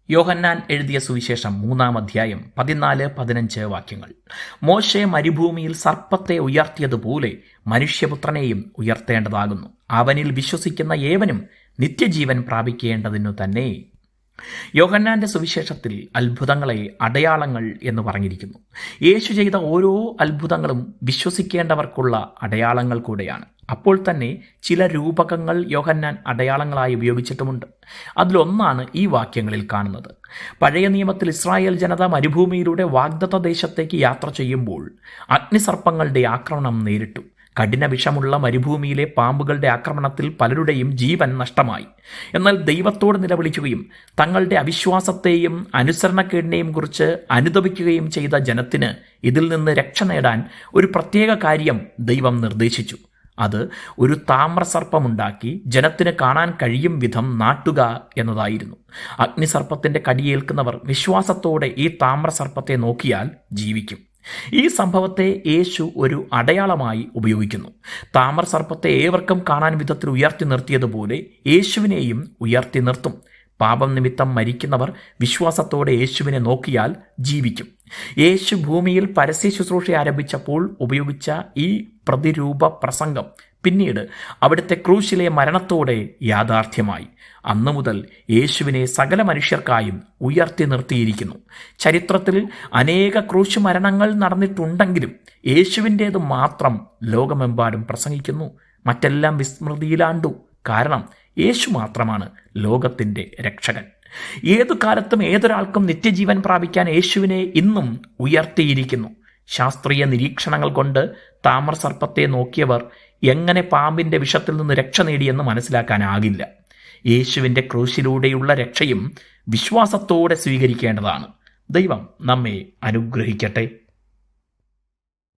യോഹന്നാൻ എഴുതിയ സുവിശേഷം 3-ാം അധ്യായം 14-15 വാക്യങ്ങൾ. മോശെ മരുഭൂമിയിൽ സർപ്പത്തെ ഉയർത്തിയതുപോലെ മനുഷ്യപുത്രനെയും ഉയർത്തേണ്ടതാകുന്നു. അവനിൽ വിശ്വസിക്കുന്ന ഏവനും നിത്യജീവൻ പ്രാപിക്കേണ്ടതിനു തന്നെ. യോഹന്നാന്റെ സുവിശേഷത്തിൽ അത്ഭുതങ്ങളെ അടയാളങ്ങൾ എന്ന് പറഞ്ഞിരിക്കുന്നു. യേശു ചെയ്ത ഓരോ അത്ഭുതങ്ങളും വിശ്വസിക്കേണ്ടവർക്കുള്ള അടയാളങ്ങൾ കൂടെയാണ്. അപ്പോൾ തന്നെ ചില രൂപകങ്ങൾ യോഹന്നാൻ അടയാളങ്ങളായി ഉപയോഗിച്ചിട്ടുമുണ്ട്. അതിലൊന്നാണ് ഈ വാക്യങ്ങളിൽ കാണുന്നത്. പഴയ നിയമത്തിൽ ഇസ്രായേൽ ജനത മരുഭൂമിയിലൂടെ വാഗ്ദത്ത ദേശത്തേക്ക് യാത്ര ചെയ്യുമ്പോൾ അഗ്നിസർപ്പങ്ങളുടെ ആക്രമണം നേരിട്ടു. കഠിന വിഷമുള്ള മരുഭൂമിയിലെ പാമ്പുകളുടെ ആക്രമണത്തിൽ പലരുടെയും ജീവൻ നഷ്ടമായി. എന്നാൽ ദൈവത്തോട് നിലവിളിക്കുകയും തങ്ങളുടെ അവിശ്വാസത്തെയും അനുസരണക്കേടിനെയും കുറിച്ച് അനുതപിക്കുകയും ചെയ്ത ജനത്തിന് ഇതിൽ നിന്ന് രക്ഷ നേടാൻ ഒരു പ്രത്യേക കാര്യം ദൈവം നിർദ്ദേശിച്ചു. അത് ഒരു താമ്രസർപ്പമുണ്ടാക്കി ജനത്തിന് കാണാൻ കഴിയും വിധം നാട്ടുക എന്നതായിരുന്നു. അഗ്നിസർപ്പത്തിൻ്റെ കടിയേൽക്കുന്നവർ വിശ്വാസത്തോടെ ഈ താമ്രസർപ്പത്തെ നോക്കിയാൽ ജീവിക്കും. ഈ സംഭവത്തെ യേശു ഒരു അടയാളമായി ഉപയോഗിക്കുന്നു. താമ്രസർപ്പത്തെ ഏവർക്കും കാണാൻ വിധത്തിൽ ഉയർത്തി നിർത്തിയതുപോലെ യേശുവിനെയും ഉയർത്തി നിർത്തും. പാപം നിമിത്തം മരിക്കുന്നവർ വിശ്വാസത്തോടെ യേശുവിനെ നോക്കിയാൽ ജീവിക്കും. യേശു ഭൂമിയിൽ പരസ്യ ശുശ്രൂഷ ആരംഭിച്ചപ്പോൾ ഉപയോഗിച്ച ഈ പ്രതിരൂപ പ്രസംഗം പിന്നീട് അവിടുത്തെ ക്രൂശിലെ മരണത്തോടെ യാഥാർത്ഥ്യമായി. അന്നു മുതൽ യേശുവിനെ സകല മനുഷ്യർക്കായും ഉയർത്തി നിർത്തിയിരിക്കുന്നു. ചരിത്രത്തിൽ അനേക ക്രൂശ് മരണങ്ങൾ നടന്നിട്ടുണ്ടെങ്കിലും യേശുവിൻ്റേത് മാത്രം ലോകമെമ്പാടും പ്രസംഗിക്കുന്നു. മറ്റെല്ലാം വിസ്മൃതിയിലാണ്ടു. കാരണം യേശു മാത്രമാണ് ലോകത്തിൻ്റെ രക്ഷകൻ. ഏതു കാലത്തും ഏതൊരാൾക്കും നിത്യജീവൻ പ്രാപിക്കാൻ യേശുവിനെ ഇന്നും ഉയർത്തിയിരിക്കുന്നു. ശാസ്ത്രീയ നിരീക്ഷണങ്ങൾ കൊണ്ട് താമ്രസർപ്പത്തെ നോക്കിയവർ എങ്ങനെ പാമ്പിൻ്റെ വിഷത്തിൽ നിന്ന് രക്ഷ നേടിയെന്ന് മനസ്സിലാക്കാനാകില്ല. യേശുവിൻ്റെ ക്രൂശിലൂടെയുള്ള രക്ഷയും വിശ്വാസത്തോടെ സ്വീകരിക്കേണ്ടതാണ്. ദൈവം നമ്മെ അനുഗ്രഹിക്കട്ടെ.